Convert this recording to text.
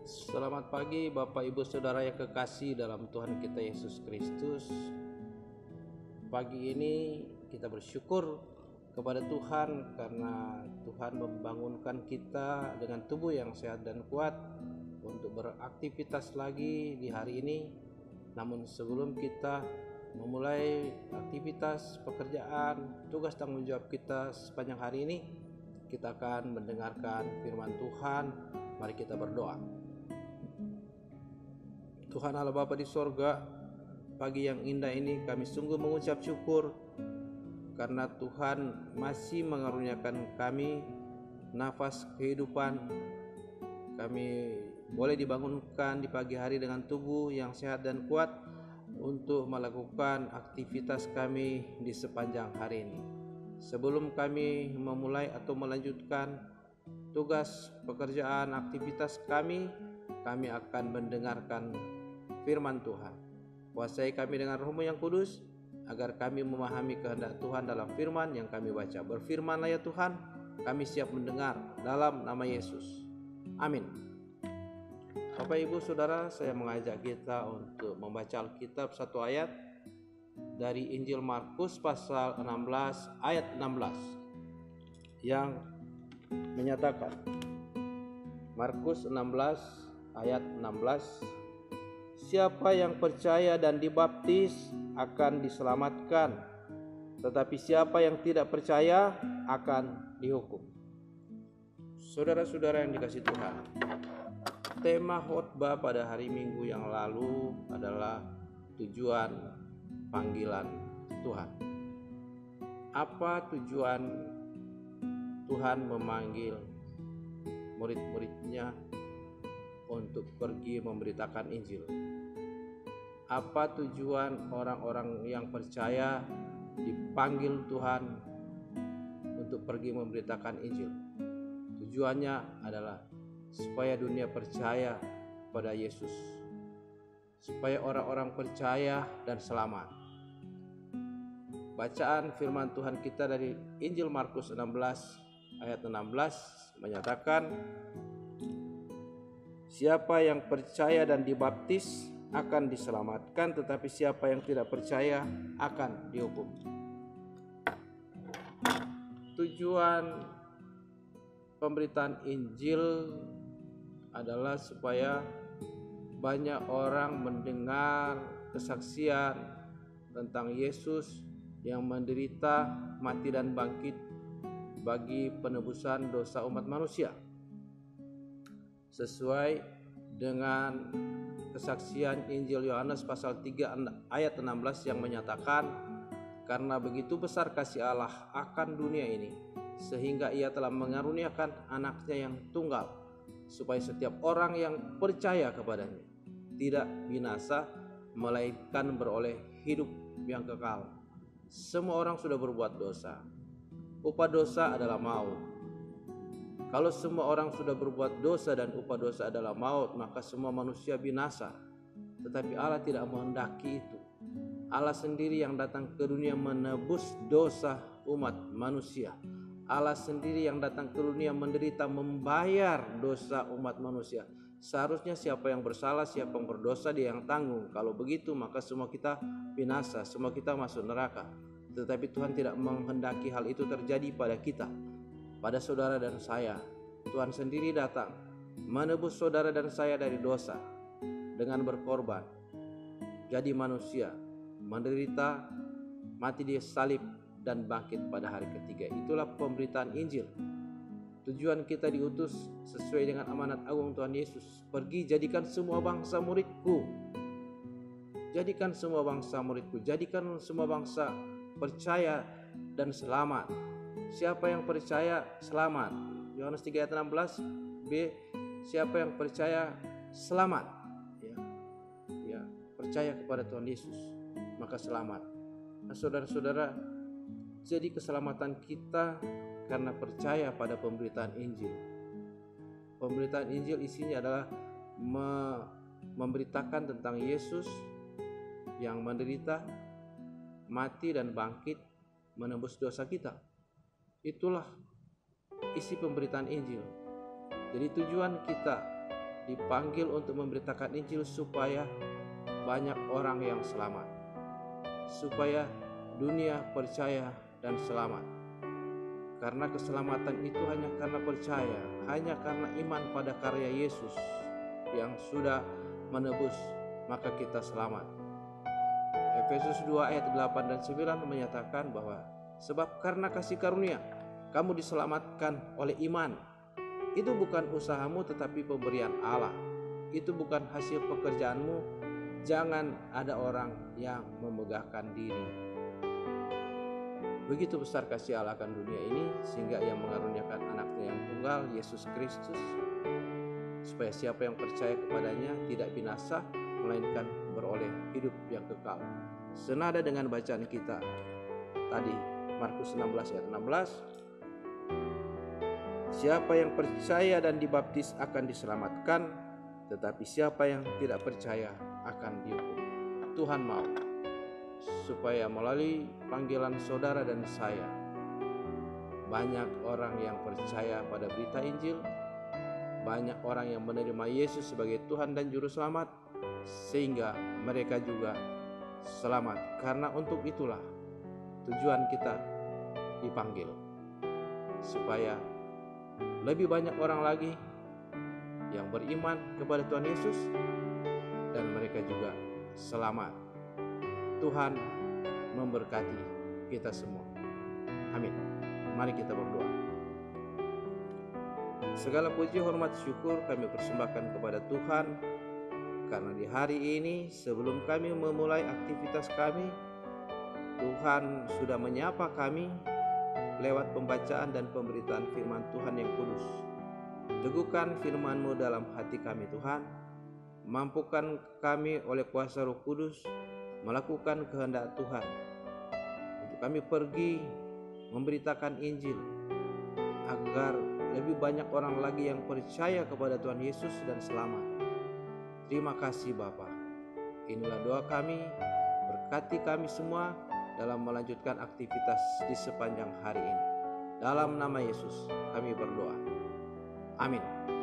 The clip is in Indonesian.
Selamat pagi Bapak Ibu Saudara yang kekasih dalam Tuhan kita Yesus Kristus. Pagi ini kita bersyukur kepada Tuhan karena Tuhan membangunkan kita dengan tubuh yang sehat dan kuat untuk beraktivitas lagi di hari ini. Namun sebelum kita memulai aktivitas pekerjaan, tugas tanggung jawab kita sepanjang hari ini, kita akan mendengarkan firman Tuhan. Mari kita berdoa. Tuhan Allah Bapa di sorga, pagi yang indah ini kami sungguh mengucap syukur karena Tuhan masih mengaruniakan kami nafas kehidupan. Kami boleh dibangunkan di pagi hari dengan tubuh yang sehat dan kuat untuk melakukan aktivitas kami di sepanjang hari ini. Sebelum kami memulai atau melanjutkan tugas pekerjaan aktivitas kami akan mendengarkan firman Tuhan. Kuasai kami dengan Roh-Mu yang kudus, agar kami memahami kehendak Tuhan dalam firman yang kami baca. Berfirmanlah ya Tuhan, kami siap mendengar dalam nama Yesus. Amin. Bapak Ibu Saudara, saya mengajak kita untuk membaca Alkitab satu ayat dari Injil Markus pasal 16 ayat 16 yang menyatakan, Markus 16 ayat 16, siapa yang percaya dan dibaptis akan diselamatkan, tetapi siapa yang tidak percaya akan dihukum. Saudara-saudara yang dikasihi Tuhan, tema khotbah pada hari Minggu yang lalu adalah tujuan panggilan Tuhan. Apa tujuan Tuhan memanggil murid-muridnya untuk pergi memberitakan Injil? Apa tujuan orang-orang yang percaya dipanggil Tuhan untuk pergi memberitakan Injil? Tujuannya adalah supaya dunia percaya pada Yesus, supaya orang-orang percaya dan selamat. Bacaan firman Tuhan kita dari Injil Markus 16 ayat 16 menyatakan, siapa yang percaya dan dibaptis akan diselamatkan, tetapi siapa yang tidak percaya akan dihukum. Tujuan pemberitaan Injil adalah supaya banyak orang mendengar kesaksian tentang Yesus yang menderita, mati dan bangkit bagi penebusan dosa umat manusia. Sesuai dengan kesaksian Injil Yohanes pasal 3 ayat 16 yang menyatakan, karena begitu besar kasih Allah akan dunia ini, sehingga ia telah mengaruniakan anaknya yang tunggal, supaya setiap orang yang percaya kepadanya tidak binasa, melainkan beroleh hidup yang kekal. Semua orang sudah berbuat dosa. Upah dosa adalah maut. Kalau semua orang sudah berbuat dosa dan upah dosa adalah maut, maka semua manusia binasa. Tetapi Allah tidak menghendaki itu. Allah sendiri yang datang ke dunia menebus dosa umat manusia. Allah sendiri yang datang ke dunia menderita, membayar dosa umat manusia. Seharusnya siapa yang bersalah, siapa yang berdosa, dia yang tanggung. Kalau begitu maka semua kita binasa, semua kita masuk neraka. Tetapi Tuhan tidak menghendaki hal itu terjadi pada kita, pada saudara dan saya. Tuhan sendiri datang menebus saudara dan saya dari dosa dengan berkorban, jadi manusia, menderita, mati di salib dan bangkit pada hari ketiga. Itulah pemberitaan Injil. Tujuan kita diutus sesuai dengan amanat agung Tuhan Yesus. Pergi, jadikan semua bangsa muridku. Jadikan semua bangsa muridku. Jadikan semua bangsa percaya dan selamat. Siapa yang percaya selamat. Yohanes 3 ayat 16b, siapa yang percaya selamat, ya, percaya kepada Tuhan Yesus maka selamat. Nah, saudara-saudara, jadi keselamatan kita karena percaya pada pemberitaan Injil. Pemberitaan Injil isinya adalah memberitakan tentang Yesus yang menderita, mati dan bangkit menebus dosa kita. Itulah isi pemberitaan Injil. Jadi tujuan kita dipanggil untuk memberitakan Injil supaya banyak orang yang selamat, supaya dunia percaya dan selamat. Karena keselamatan itu hanya karena percaya, hanya karena iman pada karya Yesus yang sudah menebus, maka kita selamat. Efesus 2 ayat 8 dan 9 menyatakan bahwa sebab karena kasih karunia kamu diselamatkan oleh iman. Itu bukan usahamu tetapi pemberian Allah. Itu bukan hasil pekerjaanmu. Jangan ada orang yang memegahkan diri. Begitu besar kasih Allah akan dunia ini sehingga Ia mengaruniakan anaknya yang tunggal, Yesus Kristus, supaya siapa yang percaya kepadanya tidak binasa, melainkan beroleh hidup yang kekal. Senada dengan bacaan kita tadi, Markus 16 ayat 16, siapa yang percaya dan dibaptis akan diselamatkan, tetapi siapa yang tidak percaya akan dihukum. Tuhan mau supaya melalui panggilan saudara dan saya, banyak orang yang percaya pada berita Injil, banyak orang yang menerima Yesus sebagai Tuhan dan Juru Selamat, sehingga mereka juga selamat. Karena untuk itulah tujuan kita dipanggil, supaya lebih banyak orang lagi yang beriman kepada Tuhan Yesus dan mereka juga selamat. Tuhan memberkati kita semua. Amin. Mari kita berdoa. Segala puji, hormat, syukur kami persembahkan kepada Tuhan, karena di hari ini sebelum kami memulai aktivitas kami, Tuhan sudah menyapa kami lewat pembacaan dan pemberitaan firman Tuhan yang kudus. Teguhkan firman-Mu dalam hati kami Tuhan, mampukan kami oleh kuasa Roh Kudus melakukan kehendak Tuhan, untuk kami pergi memberitakan Injil, agar lebih banyak orang lagi yang percaya kepada Tuhan Yesus dan selamat. Terima kasih Bapa. Inilah doa kami, berkati kami semua dalam melanjutkan aktivitas di sepanjang hari ini. Dalam nama Yesus kami berdoa. Amin.